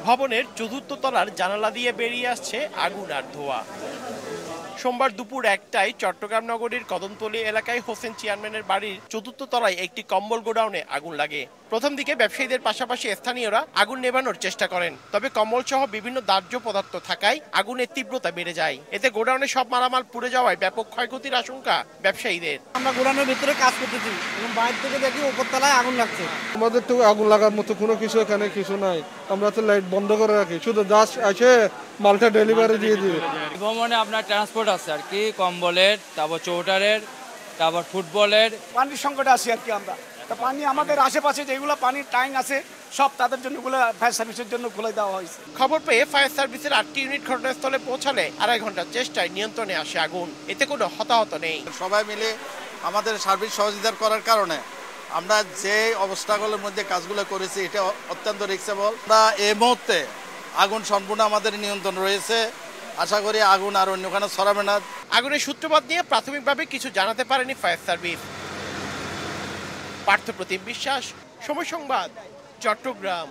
ভবনের চতুর্থ তলার জানালা দিয়ে বেরিয়ে আসছে আগুন আর ধোঁয়া। সোমবার দুপুর 1টায় চট্টগ্রাম নগরীর কদমতলী এলাকায় হোসেন চেয়ারম্যানের বাড়ির চতুর্থ তলায় একটি কম্বল গোডাউনে আগুন লাগে। প্রথম দিকে ব্যবসায়ীদের পাশাপাশি স্থানীয়রা আগুন নেভানোর চেষ্টা করেন, তবে কম্বল সহ বিভিন্ন দাহ্য পদার্থ থাকায় আগুনের তীব্রতা বেড়ে যায়। এতে গোডাউনে সব মালামাল পুড়ে যাওয়ায় ব্যাপক ক্ষয়ক্ষতির আশঙ্কা ব্যবসায়ীদের। আমরা গোডাউনের ভিতরে কাজ করতেছি এবং বাইরে থেকে দেখি উপরতলায় আগুন লাগছে। আমাদের তো আগুন লাগার মতো কোনো কিছু এখানে কিছু নাই, আমরা তো লাইট বন্ধ করে রাখি, শুধু জাস্ট এসে মালটা ডেলিভারি দিয়ে দিই। ভবনে আপনার ট্রান্সপোর্ট আছে আর কি, কম্বলের, তারপর চৌটারের, তারপর ফুটবলের। পানির সংকটে আছি আর কি আমরা। তা পানি আমাদের আশেপাশে যেগুলো পানির ট্যাঙ্ক আছে সব তাদের জন্য ফায়ার সার্ভিসের জন্য খুলে দেওয়া হয়েছে। খবর পেয়ে ফায়ার সার্ভিসের 8টি ইউনিট ঘটনাস্থলে পৌঁছালে 2.5 ঘন্টার চেষ্টায় নিয়ন্ত্রণে আসে আগুন। এতে কোনো হতাহত নেই। সবাই মিলে আমাদের সার্ভিস সহযোগিতা করার কারণে আমরা যে অবস্থাগুলোর মধ্যে কাজগুলো করেছি এটা অত্যন্ত রিস্কেবল। আমরা এই মুহূর্তে আগুন সম্পূর্ণ আমাদের নিয়ন্ত্রণ রয়েছে, আশা করি আগুন আর অন্য কোনো ছড়াবে না। আগুনের সূত্রপাত নিয়ে প্রাথমিকভাবে কিছু জানাতে পারেনি ফায়ার সার্ভিস। পার্থপ্রতিম বিশ্বাস, সময় সংবাদ, চট্টগ্রাম।